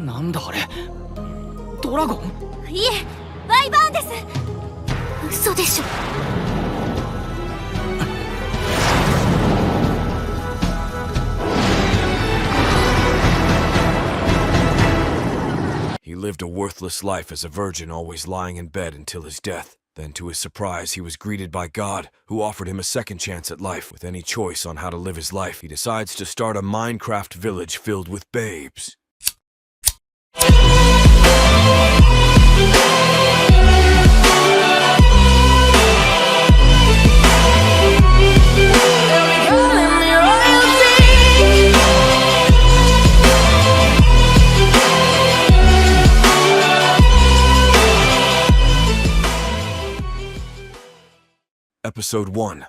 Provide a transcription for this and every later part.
なんだあれ、ドラゴン？いえ、ワイバーンです。嘘でしょ。He lived a worthless life as a virgin, always lying in bed until his death. Then, to his surprise, he was greeted by God, who offered him a second chance at life. With any choice on how to live his life, he decides to start a Minecraft village filled with babes. Episode 1.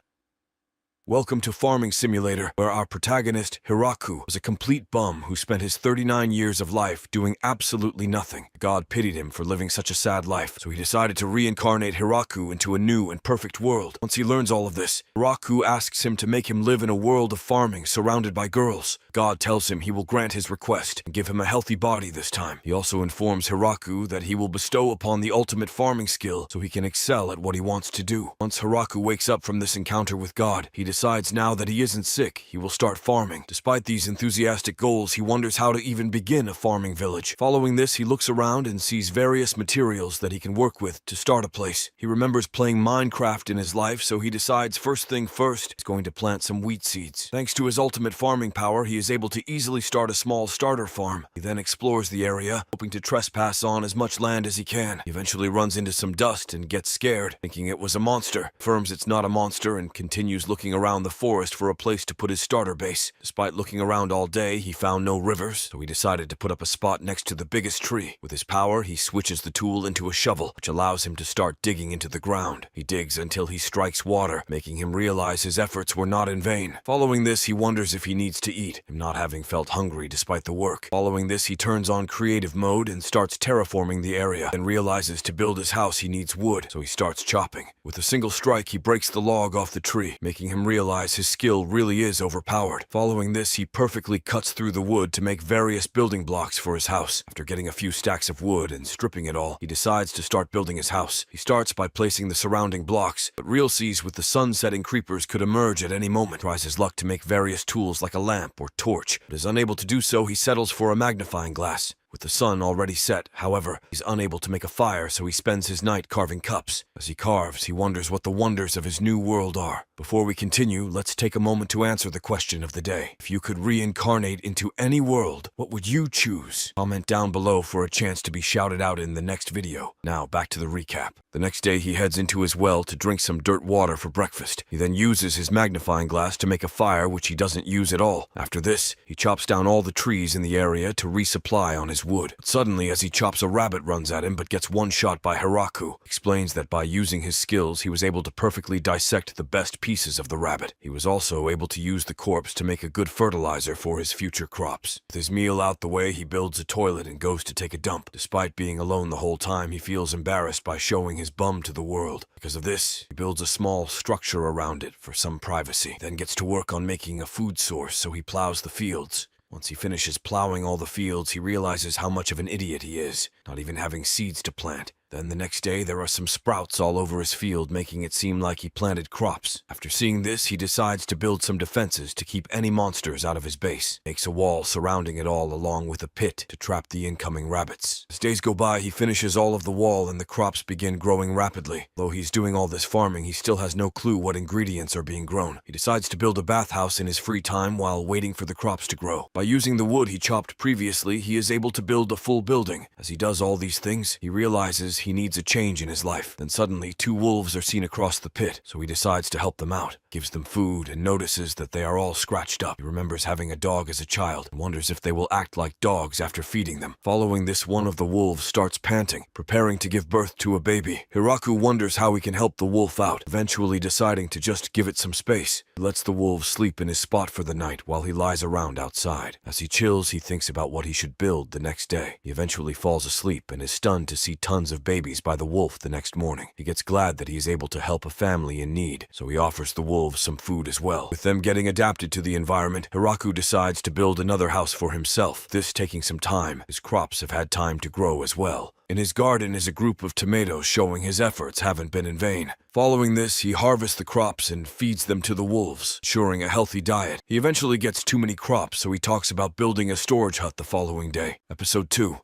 Welcome to Farming Simulator, where our protagonist, Hiraku, was a complete bum who spent his 39 years of life doing absolutely nothing. God pitied him for living such a sad life, so he decided to reincarnate Hiraku into a new and perfect world. Once he learns all of this, Hiraku asks him to make him live in a world of farming surrounded by girls. God tells him he will grant his request and give him a healthy body this time. He also informs Hiraku that he will bestow upon the ultimate farming skill so he can excel at what he wants to do. Once Hiraku wakes up from this encounter with God, he decides now that he isn't sick, he will start farming. Despite these enthusiastic goals, he wonders how to even begin a farming village. Following this, he looks around and sees various materials that he can work with to start a place. He remembers playing Minecraft in his life, so he decides first thing first, he's going to plant some wheat seeds. Thanks to his ultimate farming power, he is able to easily start a small starter farm. He then explores the area, hoping to trespass on as much land as he can. He eventually runs into some dust and gets scared, thinking it was a monster. Affirms it's not a monster and continues looking around the forest for a place to put his starter base. Despite looking around all day, he found no rivers, so he decided to put up a spot next to the biggest tree. With his power, he switches the tool into a shovel, which allows him to start digging into the ground. He digs until he strikes water, making him realize his efforts were not in vain. Following this, he wonders if he needs to eat, him not having felt hungry despite the work. Following this, he turns on creative mode and starts terraforming the area, then realizes to build his house he needs wood, so he starts chopping. With a single strike, he breaks the log off the tree, making him realize his skill really is overpowered. Following this, he perfectly cuts through the wood to make various building blocks for his house. After getting a few stacks of wood and stripping it all, he decides to start building his house. He starts by placing the surrounding blocks, but realizes with the sun setting creepers could emerge at any moment. Tries his luck to make various tools like a lamp or torch, but is unable to do so. He settles for a magnifying glass. With the sun already set, however, he's unable to make a fire, so he spends his night carving cups. As he carves, he wonders what the wonders of his new world are. Before we continue, let's take a moment to answer the question of the day. If you could reincarnate into any world, what would you choose? Comment down below for a chance to be shouted out in the next video. Now, back to the recap. The next day, he heads into his well to drink some dirt water for breakfast. He then uses his magnifying glass to make a fire, which he doesn't use at all. After this, he chops down all the trees in the area to resupply on his wood. But suddenly, as he chops, a rabbit runs at him but gets one shot by Hiraku. Explains that by using his skills, he was able to perfectly dissect the best pieces of the rabbit. He was also able to use the corpse to make a good fertilizer for his future crops. With his meal out the way, he builds a toilet and goes to take a dump. Despite being alone the whole time, he feels embarrassed by showing his bum to the world. Because of this, he builds a small structure around it for some privacy, then gets to work on making a food source, so he plows the fields. Once he finishes plowing all the fields, he realizes how much of an idiot he is, not even having seeds to plant. Then the next day, there are some sprouts all over his field, making it seem like he planted crops. After seeing this, he decides to build some defenses to keep any monsters out of his base. Makes a wall surrounding it all along with a pit to trap the incoming rabbits. As days go by, he finishes all of the wall and the crops begin growing rapidly. Though he's doing all this farming, he still has no clue what ingredients are being grown. He decides to build a bathhouse in his free time while waiting for the crops to grow. By using the wood he chopped previously, he is able to build a full building. As he does all these things, he realizes he needs a change in his life. Then suddenly, two wolves are seen across the pit, so he decides to help them out. Gives them food and notices that they are all scratched up. He remembers having a dog as a child and wonders if they will act like dogs after feeding them. Following this, one of the wolves starts panting, preparing to give birth to a baby. Hiraku wonders how he can help the wolf out, eventually deciding to just give it some space. He lets the wolf sleep in his spot for the night while he lies around outside. As he chills, he thinks about what he should build the next day. He eventually falls asleep and is stunned to see tons of babies by the wolf the next morning. He gets glad that he is able to help a family in need, so he offers the wolves some food as well. With them getting adapted to the environment, Hiraku decides to build another house for himself, this taking some time. His crops have had time to grow as well. In his garden is a group of tomatoes showing his efforts haven't been in vain. Following this, he harvests the crops and feeds them to the wolves, ensuring a healthy diet. He eventually gets too many crops, so he talks about building a storage hut the following day. Episode 2.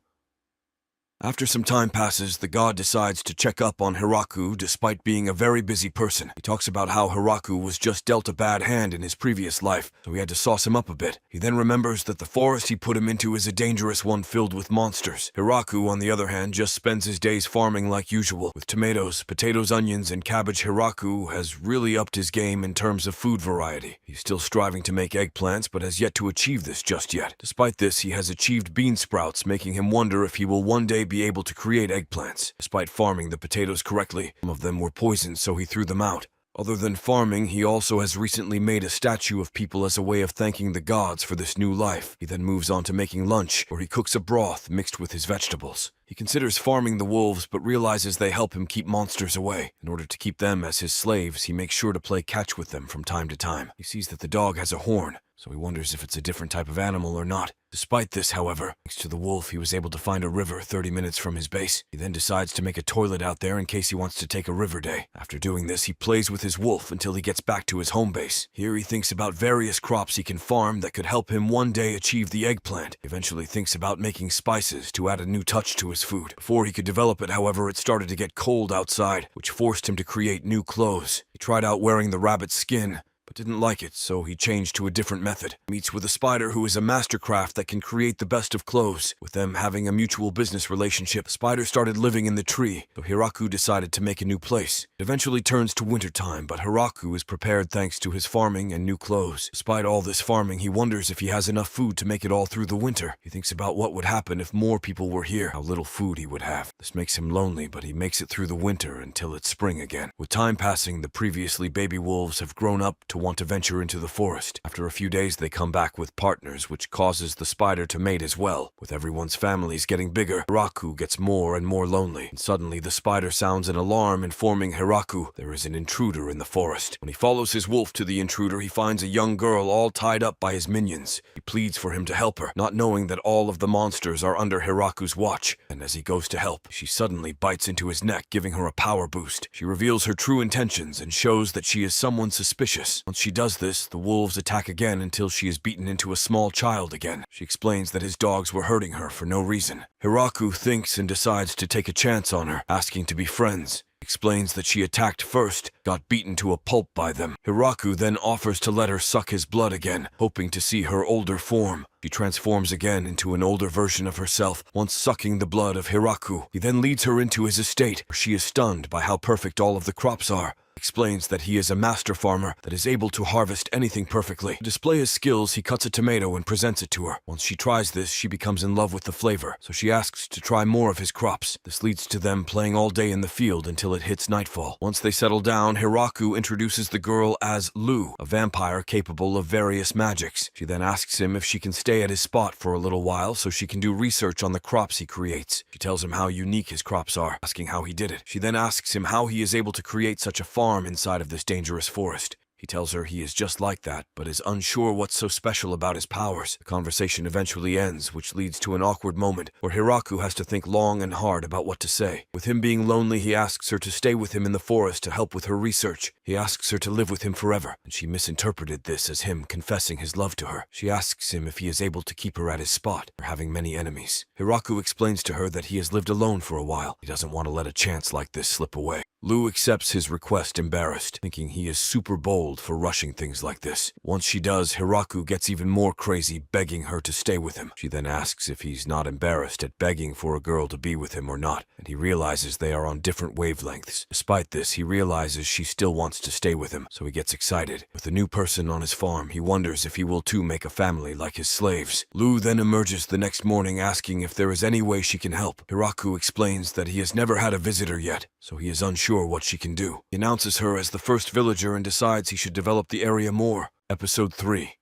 After some time passes, the god decides to check up on Hiraku despite being a very busy person. He talks about how Hiraku was just dealt a bad hand in his previous life, so he had to sauce him up a bit. He then remembers that the forest he put him into is a dangerous one filled with monsters. Hiraku, on the other hand, just spends his days farming like usual. With tomatoes, potatoes, onions, and cabbage, Hiraku has really upped his game in terms of food variety. He's still striving to make eggplants, but has yet to achieve this just yet. Despite this, he has achieved bean sprouts, making him wonder if he will one day be able to create eggplants. Despite farming the potatoes correctly, some of them were poisoned, so he threw them out. Other than farming, he also has recently made a statue of people as a way of thanking the gods for this new life. He then moves on to making lunch, where he cooks a broth mixed with his vegetables. He considers farming the wolves, but realizes they help him keep monsters away. In order to keep them as his slaves, he makes sure to play catch with them from time to time. He sees that the dog has a horn, so he wonders if it's a different type of animal or not. Despite this, however, thanks to the wolf, he was able to find a river 30 minutes from his base. He then decides to make a toilet out there in case he wants to take a river day. After doing this, he plays with his wolf until he gets back to his home base. Here he thinks about various crops he can farm that could help him one day achieve the eggplant. He eventually thinks about making spices to add a new touch to his food. Before he could develop it, however, it started to get cold outside, which forced him to create new clothes. He tried out wearing the rabbit's skin, but didn't like it, so he changed to a different method. He meets with a spider who is a mastercraft that can create the best of clothes. With them having a mutual business relationship, the spider started living in the tree, so Hiraku decided to make a new place. It eventually turns to wintertime, but Hiraku is prepared thanks to his farming and new clothes. Despite all this farming, he wonders if he has enough food to make it all through the winter. He thinks about what would happen if more people were here, how little food he would have. This makes him lonely, but he makes it through the winter until it's spring again. With time passing, the previously baby wolves have grown up to want to venture into the forest. After a few days, they come back with partners, which causes the spider to mate as well. With everyone's families getting bigger, Hiraku gets more and more lonely. And suddenly, the spider sounds an alarm informing Hiraku there is an intruder in the forest. When he follows his wolf to the intruder, he finds a young girl all tied up by his minions. He pleads for him to help her, not knowing that all of the monsters are under Hiraku's watch. And as he goes to help, she suddenly bites into his neck, giving her a power boost. She reveals her true intentions and shows that she is someone suspicious. Once she does this, the wolves attack again until she is beaten into a small child again. She explains that his dogs were hurting her for no reason. Hiraku thinks and decides to take a chance on her, asking to be friends. Explains that she attacked first, got beaten to a pulp by them. Hiraku then offers to let her suck his blood again, hoping to see her older form. She transforms again into an older version of herself, once sucking the blood of Hiraku. He then leads her into his estate, where she is stunned by how perfect all of the crops are. Explains that he is a master farmer that is able to harvest anything perfectly. To display his skills, he cuts a tomato and presents it to her. Once she tries this, she becomes in love with the flavor, so she asks to try more of his crops. This leads to them playing all day in the field until it hits nightfall. Once they settle down, Hiraku introduces the girl as Lu, a vampire capable of various magics. She then asks him if she can stay at his spot for a little while so she can do research on the crops he creates. She tells him how unique his crops are, asking how he did it. She then asks him how he is able to create such a farm inside of this dangerous forest. He tells her he is just like that, but is unsure what's so special about his powers. The conversation eventually ends, which leads to an awkward moment where Hiraku has to think long and hard about what to say. With him being lonely, he asks her to stay with him in the forest to help with her research. He asks her to live with him forever, and she misinterpreted this as him confessing his love to her. She asks him if he is able to keep her at his spot, for having many enemies. Hiraku explains to her that he has lived alone for a while. He doesn't want to let a chance like this slip away. Lu accepts his request embarrassed, thinking he is super bold for rushing things like this. Once she does, Hiraku gets even more crazy, begging her to stay with him. She then asks if he's not embarrassed at begging for a girl to be with him or not, and he realizes they are on different wavelengths. Despite this, he realizes she still wants to stay with him, so he gets excited. With a new person on his farm, he wonders if he will too make a family like his slaves. Lu then emerges the next morning asking if there is any way she can help. Hiraku explains that he has never had a visitor yet, so he is unsure what she can do. He announces her as the first villager and decides he should develop the area more. Episode 3.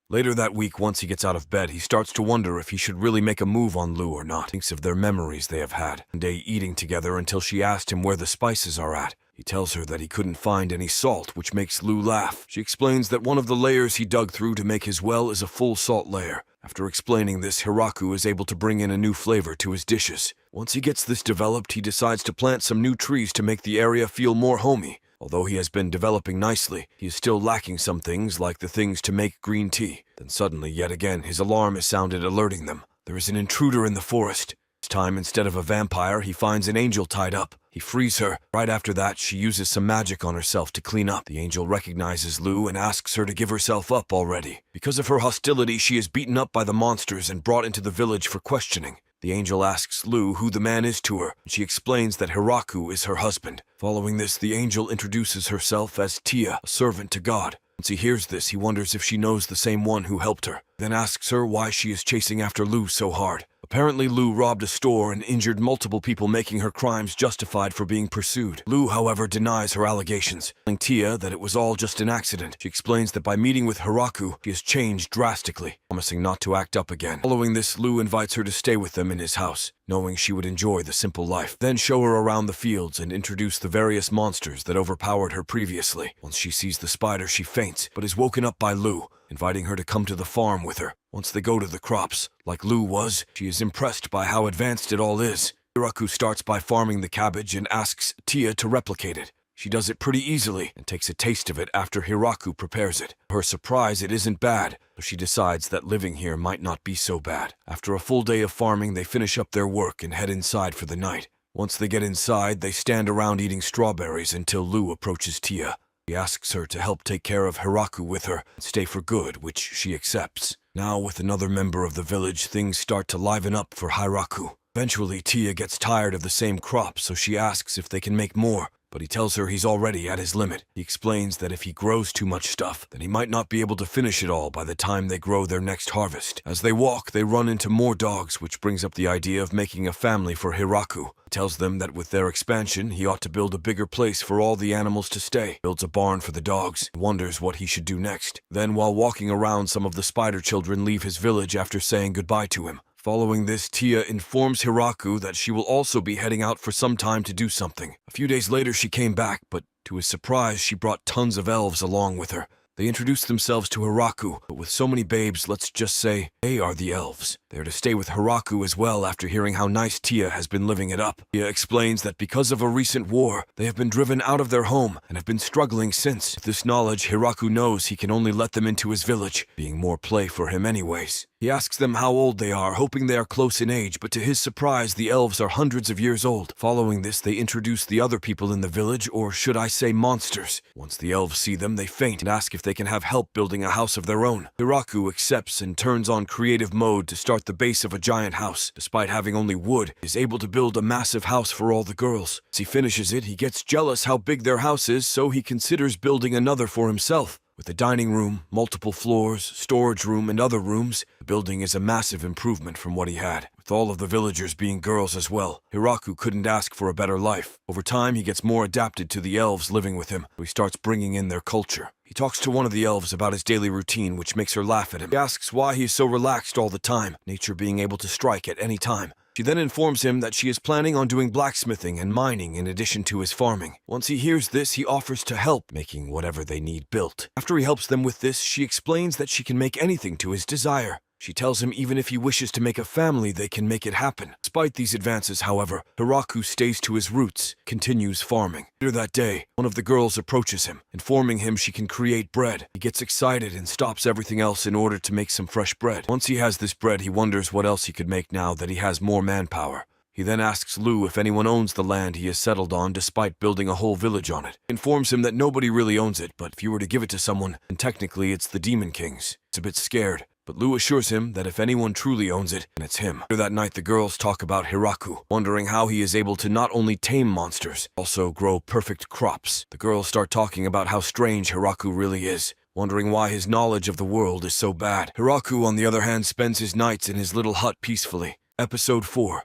Later that week, once he gets out of bed, he starts to wonder if he should really make a move on Lou or not. Thinks of their memories they have had, one day eating together until she asked him where the spices are at. He tells her that he couldn't find any salt, which makes Lou laugh. She explains that one of the layers he dug through to make his well is a full salt layer. After explaining this, Hiraku is able to bring in a new flavor to his dishes. Once he gets this developed, he decides to plant some new trees to make the area feel more homey. Although he has been developing nicely, he is still lacking some things like the things to make green tea. Then suddenly, yet again, his alarm is sounded alerting them. There is an intruder in the forest. This time, instead of a vampire, he finds an angel tied up. He frees her. Right after that, she uses some magic on herself to clean up. The angel recognizes Lou and asks her to give herself up already. Because of her hostility, she is beaten up by the monsters and brought into the village for questioning. The angel asks Lou who the man is to her, and she explains that Hiraku is her husband. Following this, the angel introduces herself as Tia, a servant to God. Once he hears this, he wonders if she knows the same one who helped her, then asks her why she is chasing after Lou so hard. Apparently, Lou robbed a store and injured multiple people, making her crimes justified for being pursued. Lou, however, denies her allegations, telling Tia that it was all just an accident. She explains that by meeting with Hiraku, she has changed drastically, promising not to act up again. Following this, Lou invites her to stay with them in his house, knowing she would enjoy the simple life. Then show her around the fields and introduce the various monsters that overpowered her previously. Once she sees the spider, she faints, but is woken up by Lou, inviting her to come to the farm with her. Once they go to the crops, like Lou was, she is impressed by how advanced it all is. Hiraku starts by farming the cabbage and asks Tia to replicate it. She does it pretty easily and takes a taste of it after Hiraku prepares it. To her surprise, it isn't bad, so she decides that living here might not be so bad. After a full day of farming, they finish up their work and head inside for the night. Once they get inside, they stand around eating strawberries until Lou approaches Tia. He asks her to help take care of Hiraku with her and stay for good, which she accepts. Now, with another member of the village, things start to liven up for Hiraku. Eventually, Tia gets tired of the same crop, so she asks if they can make more, but he tells her he's already at his limit. He explains that if he grows too much stuff, then he might not be able to finish it all by the time they grow their next harvest. As they walk, they run into more dogs, which brings up the idea of making a family for Hiraku. He tells them that with their expansion, he ought to build a bigger place for all the animals to stay. Builds a barn for the dogs, and wonders what he should do next. Then, while walking around, some of the spider children leave his village after saying goodbye to him. Following this, Tia informs Hiraku that she will also be heading out for some time to do something. A few days later, she came back, but to his surprise, she brought tons of elves along with her. They introduce themselves to Hiraku, but with so many babes, let's just say they are the elves. They are to stay with Hiraku as well after hearing how nice Tia has been living it up. Tia explains that because of a recent war, they have been driven out of their home and have been struggling since. With this knowledge, Hiraku knows he can only let them into his village, being more play for him anyways. He asks them how old they are, hoping they are close in age, but to his surprise, the elves are hundreds of years old. Following this, they introduce the other people in the village, or should I say monsters. Once the elves see them, they faint and ask if they can have help building a house of their own. Hiraku accepts and turns on creative mode to start the base of a giant house. Despite having only wood, he is able to build a massive house for all the girls. As he finishes it, he gets jealous how big their house is, so he considers building another for himself. With a dining room, multiple floors, storage room, and other rooms, the building is a massive improvement from what he had. With all of the villagers being girls as well, Hiraku couldn't ask for a better life. Over time, he gets more adapted to the elves living with him, so he starts bringing in their culture. He talks to one of the elves about his daily routine, which makes her laugh at him. He asks why he is so relaxed all the time, nature being able to strike at any time. She then informs him that she is planning on doing blacksmithing and mining in addition to his farming. Once he hears this, he offers to help, making whatever they need built. After he helps them with this, she explains that she can make anything to his desire. She tells him even if he wishes to make a family, they can make it happen. Despite these advances, however, Hiraku stays to his roots, continues farming. Later that day, one of the girls approaches him, informing him she can create bread. He gets excited and stops everything else in order to make some fresh bread. Once he has this bread, he wonders what else he could make now that he has more manpower. He then asks Lou if anyone owns the land he has settled on despite building a whole village on it. He informs him that nobody really owns it, but if you were to give it to someone, then technically it's the Demon Kings. He's a bit scared, but Lou assures him that if anyone truly owns it, then it's him. Later that night, the girls talk about Hiraku, wondering how he is able to not only tame monsters, also grow perfect crops. The girls start talking about how strange Hiraku really is, wondering why his knowledge of the world is so bad. Hiraku, on the other hand, spends his nights in his little hut peacefully. Episode 4.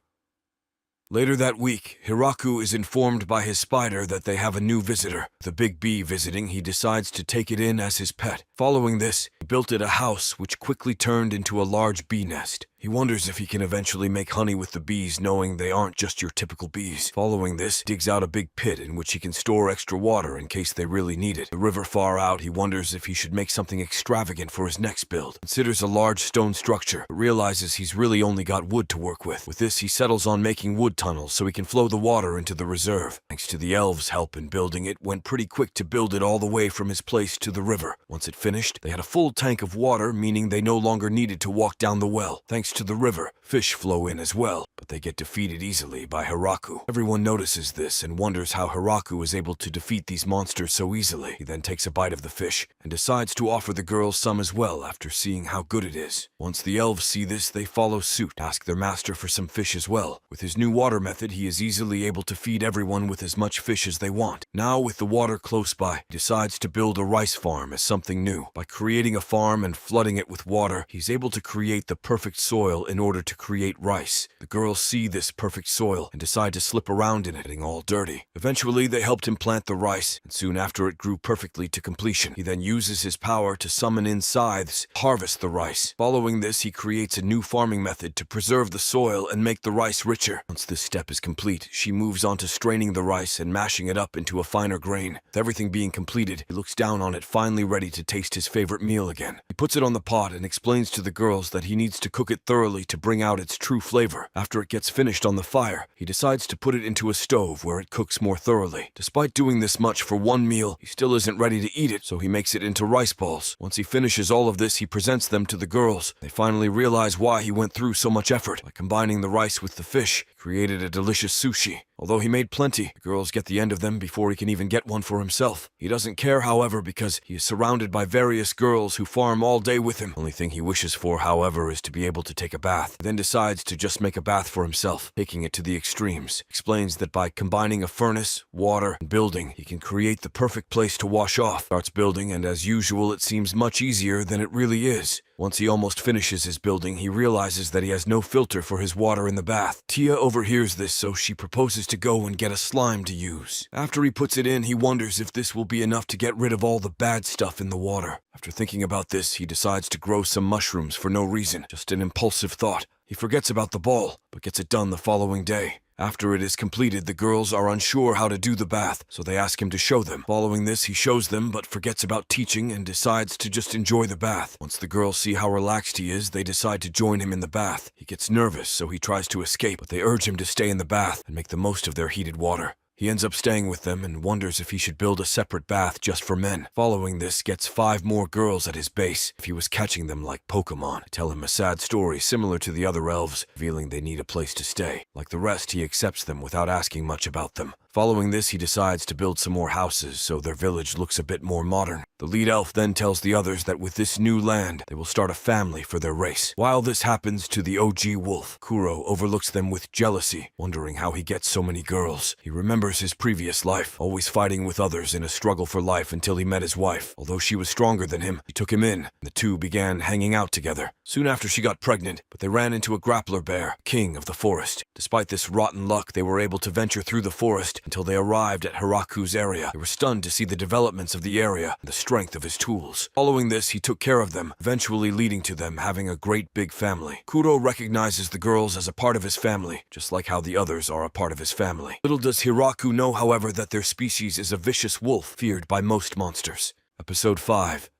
Later that week, Hiraku is informed by his spider that they have a new visitor. The big bee visiting, he decides to take it in as his pet. Following this, he built it a house which quickly turned into a large bee nest. He wonders if he can eventually make honey with the bees, knowing they aren't just your typical bees. Following this, he digs out a big pit in which he can store extra water in case they really need it. The river far out, he wonders if he should make something extravagant for his next build. Considers a large stone structure, but realizes he's really only got wood to work with. With this, he settles on making wood tunnels so he can flow the water into the reserve. Thanks to the elves' help in building it, went pretty quick to build it all the way from his place to the river. Once it finished, they had a full tank of water, meaning they no longer needed to walk down the well. Thanks to the river, fish flow in as well, but they get defeated easily by Hiraku. Everyone notices this and wonders how Hiraku is able to defeat these monsters so easily. He then takes a bite of the fish and decides to offer the girls some as well after seeing how good it is. Once the elves see this, they follow suit, ask their master for some fish as well. With his new water method, he is easily able to feed everyone with as much fish as they want. Now, with the water close by, he decides to build a rice farm as something new. By creating a farm and flooding it with water, he's able to create the perfect soil in order to create rice. The girls see this perfect soil and decide to slip around in it, getting all dirty. Eventually, they helped him plant the rice, and soon after it grew perfectly to completion. He then uses his power to summon in scythes, harvest the rice. Following this, he creates a new farming method to preserve the soil and make the rice richer. Once this step is complete, she moves on to straining the rice and mashing it up into a finer grain. With everything being completed, he looks down on it, finally ready to taste his favorite meal again. He puts it on the pot and explains to the girls that he needs to cook it thoroughly to bring out its true flavor. After it gets finished on the fire, he decides to put it into a stove where it cooks more thoroughly. Despite doing this much for one meal, he still isn't ready to eat it, so he makes it into rice balls. Once he finishes all of this, he presents them to the girls. They finally realize why he went through so much effort. By combining the rice with the fish, he created a delicious sushi. Although he made plenty, the girls get the end of them before he can even get one for himself. He doesn't care, however, because he is surrounded by various girls who farm all day with him. Only thing he wishes for, however, is to be able to take a bath. He then decides to just make a bath for himself, taking it to the extremes. Explains that by combining a furnace, water, and building, he can create the perfect place to wash off. Starts building, and as usual, it seems much easier than it really is. Once he almost finishes his building, he realizes that he has no filter for his water in the bath. Tia overhears this, so she proposes to go and get a slime to use. After he puts it in, he wonders if this will be enough to get rid of all the bad stuff in the water. After thinking about this, he decides to grow some mushrooms for no reason, just an impulsive thought. He forgets about the ball, but gets it done the following day. After it is completed, the girls are unsure how to do the bath, so they ask him to show them. Following this, he shows them, but forgets about teaching and decides to just enjoy the bath. Once the girls see how relaxed he is, they decide to join him in the bath. He gets nervous, so he tries to escape, but they urge him to stay in the bath and make the most of their heated water. He ends up staying with them and wonders if he should build a separate bath just for men. Following this, gets 5 more girls at his base if he was catching them like Pokemon. They tell him a sad story similar to the other elves, revealing they need a place to stay. Like the rest, he accepts them without asking much about them. Following this, he decides to build some more houses so their village looks a bit more modern. The lead elf then tells the others that with this new land, they will start a family for their race. While this happens to the OG wolf, Kuro overlooks them with jealousy, wondering how he gets so many girls. He remembers his previous life, always fighting with others in a struggle for life until he met his wife. Although she was stronger than him, he took him in, and the two began hanging out together. Soon after, she got pregnant, but they ran into a grappler bear, king of the forest. Despite this rotten luck, they were able to venture through the forest until they arrived at Hiraku's area. They were stunned to see the developments of the area and the strength of his tools. Following this, he took care of them, eventually leading to them having a great big family. Kuro recognizes the girls as a part of his family, just like how the others are a part of his family. Little does Hiraku know, however, that their species is a vicious wolf feared by most monsters. Episode 5.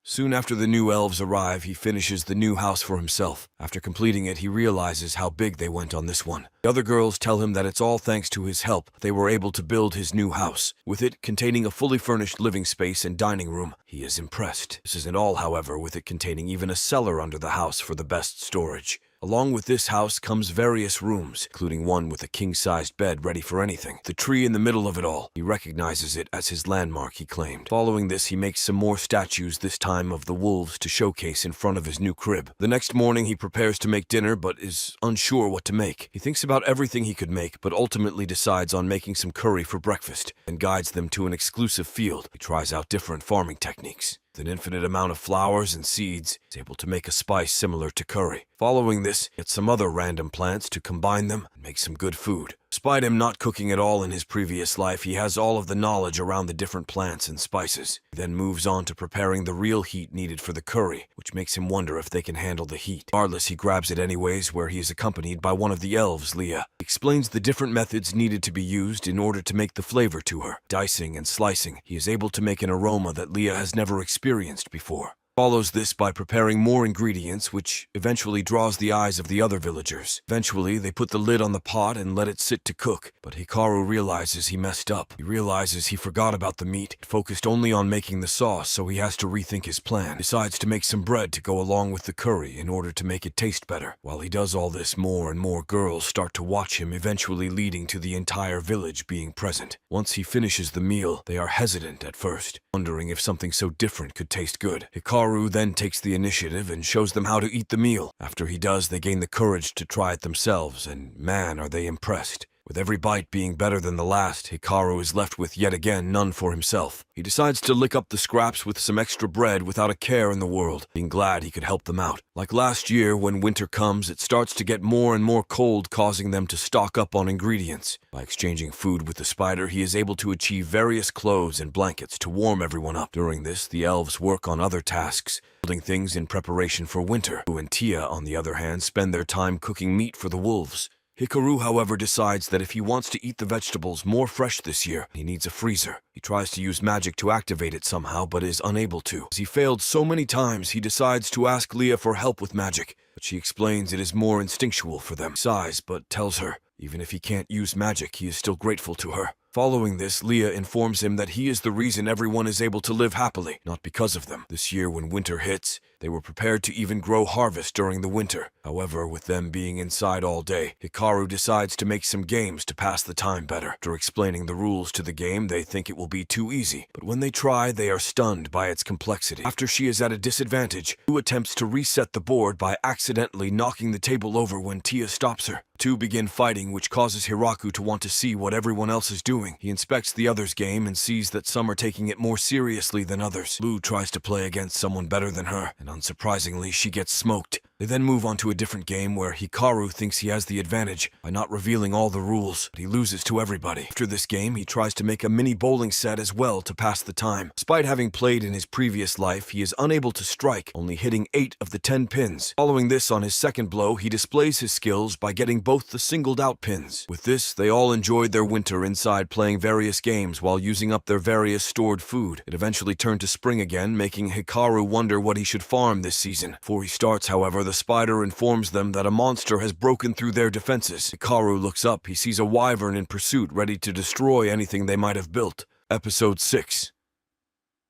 Soon after the new elves arrive, he finishes the new house for himself. After completing it, he realizes how big they went on this one. The other girls tell him that it's all thanks to his help they were able to build his new house. With it containing a fully furnished living space and dining room, he is impressed. This isn't all, however, with it containing even a cellar under the house for the best storage. Along with this house comes various rooms, including one with a king-sized bed ready for anything. The tree in the middle of it all, he recognizes it as his landmark, he claimed. Following this, he makes some more statues, this time of the wolves, to showcase in front of his new crib. The next morning, he prepares to make dinner, but is unsure what to make. He thinks about everything he could make, but ultimately decides on making some curry for breakfast, and guides them to an exclusive field. He tries out different farming techniques. With an infinite amount of flowers and seeds, he's able to make a spice similar to curry. Following this, he gets some other random plants to combine them and make some good food. Despite him not cooking at all in his previous life, he has all of the knowledge around the different plants and spices. He then moves on to preparing the real heat needed for the curry, which makes him wonder if they can handle the heat. Regardless, he grabs it anyways, where he is accompanied by one of the elves, Leah. He explains the different methods needed to be used in order to make the flavor to her. Dicing and slicing, he is able to make an aroma that Leah has never experienced before. Follows this by preparing more ingredients, which eventually draws the eyes of the other villagers. Eventually, they put the lid on the pot and let it sit to cook, but Hikaru realizes he messed up. He realizes he forgot about the meat, focused only on making the sauce, so he has to rethink his plan. Decides to make some bread to go along with the curry in order to make it taste better. While he does all this, more and more girls start to watch him, eventually leading to the entire village being present. Once he finishes the meal, they are hesitant at first, wondering if something so different could taste good. Hikaru then takes the initiative and shows them how to eat the meal. After he does, they gain the courage to try it themselves, and man, are they impressed. With every bite being better than the last, Hikaru is left with yet again none for himself. He decides to lick up the scraps with some extra bread without a care in the world, being glad he could help them out. Like last year, when winter comes, it starts to get more and more cold, causing them to stock up on ingredients. By exchanging food with the spider, he is able to achieve various clothes and blankets to warm everyone up. During this, the elves work on other tasks, building things in preparation for winter. Lu and Tia, on the other hand, spend their time cooking meat for the wolves. Hikaru, however, decides that if he wants to eat the vegetables more fresh this year, he needs a freezer. He tries to use magic to activate it somehow, but is unable to. As he failed so many times, he decides to ask Leah for help with magic, but she explains it is more instinctual for them. He sighs, but tells her, even if he can't use magic, he is still grateful to her. Following this, Leah informs him that he is the reason everyone is able to live happily, not because of them. This year, when winter hits, they were prepared to even grow harvest during the winter. However, with them being inside all day, Hikaru decides to make some games to pass the time better. After explaining the rules to the game, they think it will be too easy, but when they try, they are stunned by its complexity. After she is at a disadvantage, Lu attempts to reset the board by accidentally knocking the table over when Tia stops her. Two begin fighting, which causes Hiraku to want to see what everyone else is doing. He inspects the others' game and sees that some are taking it more seriously than others. Lu tries to play against someone better than her, and unsurprisingly, she gets smoked. They then move on to a different game where Hikaru thinks he has the advantage by not revealing all the rules, but he loses to everybody. After this game, he tries to make a mini bowling set as well to pass the time. Despite having played in his previous life, he is unable to strike, only hitting 8 of the 10 pins. Following this, on his second blow, he displays his skills by getting both the singled-out pins. With this, they all enjoyed their winter inside playing various games while using up their various stored food. It eventually turned to spring again, making Hikaru wonder what he should farm this season. Before he starts, however, the spider informs them that a monster has broken through their defenses. Hikaru looks up. He sees a wyvern in pursuit, ready to destroy anything they might have built. Episode 6.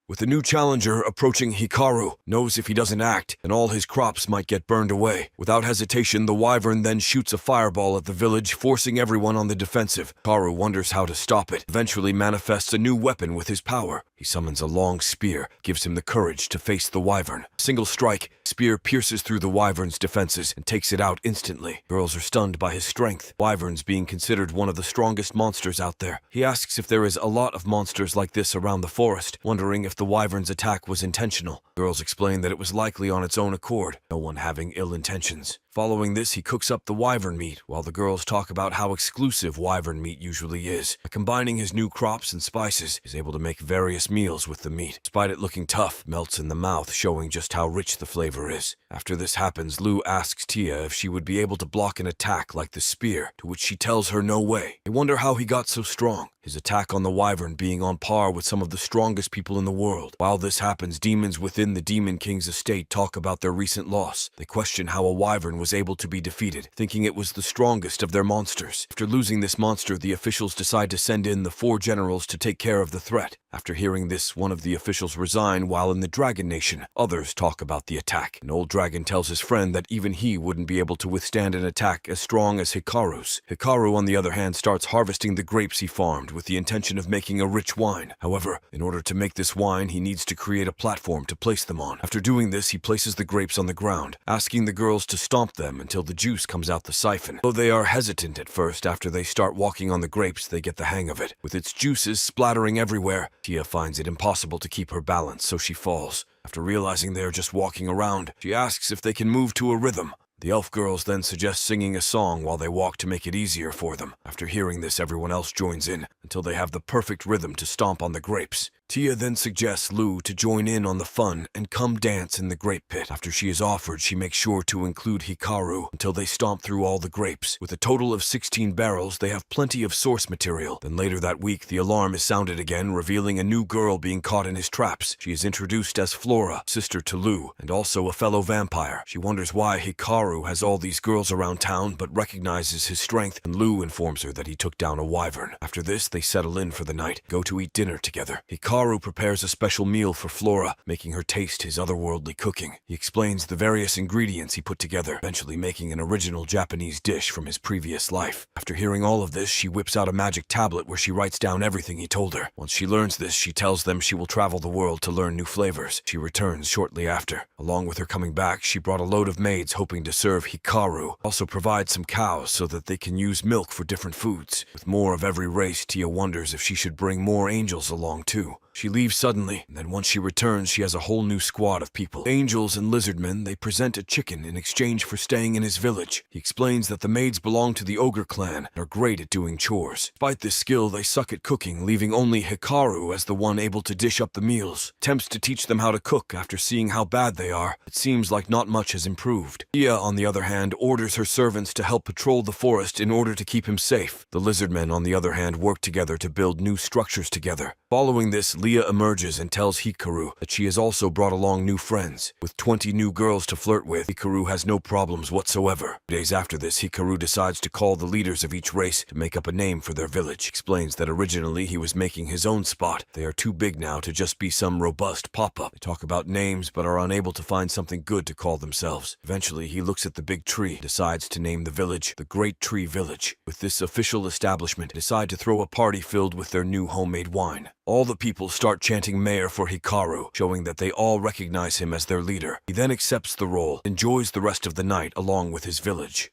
With a new challenger approaching, Hikaru knows if he doesn't act, then all his crops might get burned away. Without hesitation, the wyvern then shoots a fireball at the village, forcing everyone on the defensive. Hikaru wonders how to stop it, eventually manifests a new weapon with his power. He summons a long spear, gives him the courage to face the wyvern. A single strike, spear pierces through the wyvern's defenses and takes it out instantly. Girls are stunned by his strength, wyverns being considered one of the strongest monsters out there. He asks if there is a lot of monsters like this around the forest, wondering if the wyvern's attack was intentional. Girls explain that it was likely on its own accord, no one having ill intentions. Following this, he cooks up the wyvern meat, while the girls talk about how exclusive wyvern meat usually is. By combining his new crops and spices, he's able to make various meals with the meat. Despite it looking tough, melts in the mouth, showing just how rich the flavor is. After this happens, Lu asks Tia if she would be able to block an attack like the spear, to which she tells her no way. They wonder how he got so strong, his attack on the wyvern being on par with some of the strongest people in the world. While this happens, demons within the Demon King's estate talk about their recent loss. They question how a wyvern was able to be defeated, thinking it was the strongest of their monsters. After losing this monster, the officials decide to send in the 4 generals to take care of the threat. After hearing this, one of the officials resign while in the Dragon Nation. Others talk about the attack. An old dragon tells his friend that even he wouldn't be able to withstand an attack as strong as Hikaru's. Hikaru, on the other hand, starts harvesting the grapes he farmed with the intention of making a rich wine. However, in order to make this wine, he needs to create a platform to place them on. After doing this, he places the grapes on the ground, asking the girls to stomp them until the juice comes out the siphon. Though they are hesitant at first, after they start walking on the grapes, they get the hang of it. With its juices splattering everywhere, Tia finds it impossible to keep her balance, so she falls. After realizing they are just walking around, she asks if they can move to a rhythm. The elf girls then suggest singing a song while they walk to make it easier for them. After hearing this, everyone else joins in until they have the perfect rhythm to stomp on the grapes. Tia then suggests Lou to join in on the fun and come dance in the grape pit. After she is offered, she makes sure to include Hikaru until they stomp through all the grapes. With a total of 16 barrels, they have plenty of source material. Then later that week, the alarm is sounded again, revealing a new girl being caught in his traps. She is introduced as Flora, sister to Lou, and also a fellow vampire. She wonders why Hikaru has all these girls around town, but recognizes his strength, and Lou informs her that he took down a wyvern. After this, they settle in for the night, go to eat dinner together. Hikaru prepares a special meal for Flora, making her taste his otherworldly cooking. He explains the various ingredients he put together, eventually making an original Japanese dish from his previous life. After hearing all of this, she whips out a magic tablet where she writes down everything he told her. Once she learns this, she tells them she will travel the world to learn new flavors. She returns shortly after. Along with her coming back, she brought a load of maids hoping to serve Hikaru. Also provides some cows so that they can use milk for different foods. With more of every race, Tia wonders if she should bring more angels along too. She leaves suddenly, and then once she returns, she has a whole new squad of people. Angels and lizardmen, they present a chicken in exchange for staying in his village. He explains that the maids belong to the ogre clan and are great at doing chores. Despite this skill, they suck at cooking, leaving only Hikaru as the one able to dish up the meals. Attempts to teach them how to cook after seeing how bad they are. It seems like not much has improved. Tia, on the other hand, orders her servants to help patrol the forest in order to keep him safe. The lizardmen, on the other hand, work together to build new structures together. Following this, Leah emerges and tells Hikaru that she has also brought along new friends. With 20 new girls to flirt with, Hikaru has no problems whatsoever. Days after this, Hikaru decides to call the leaders of each race to make up a name for their village. Explains that originally he was making his own spot. They are too big now to just be some robust pop-up. They talk about names but are unable to find something good to call themselves. Eventually, he looks at the big tree and decides to name the village the Great Tree Village. With this official establishment, they decide to throw a party filled with their new homemade wine. All the people start chanting mayor for Hikaru, showing that they all recognize him as their leader. He then accepts the role, enjoys the rest of the night along with his village.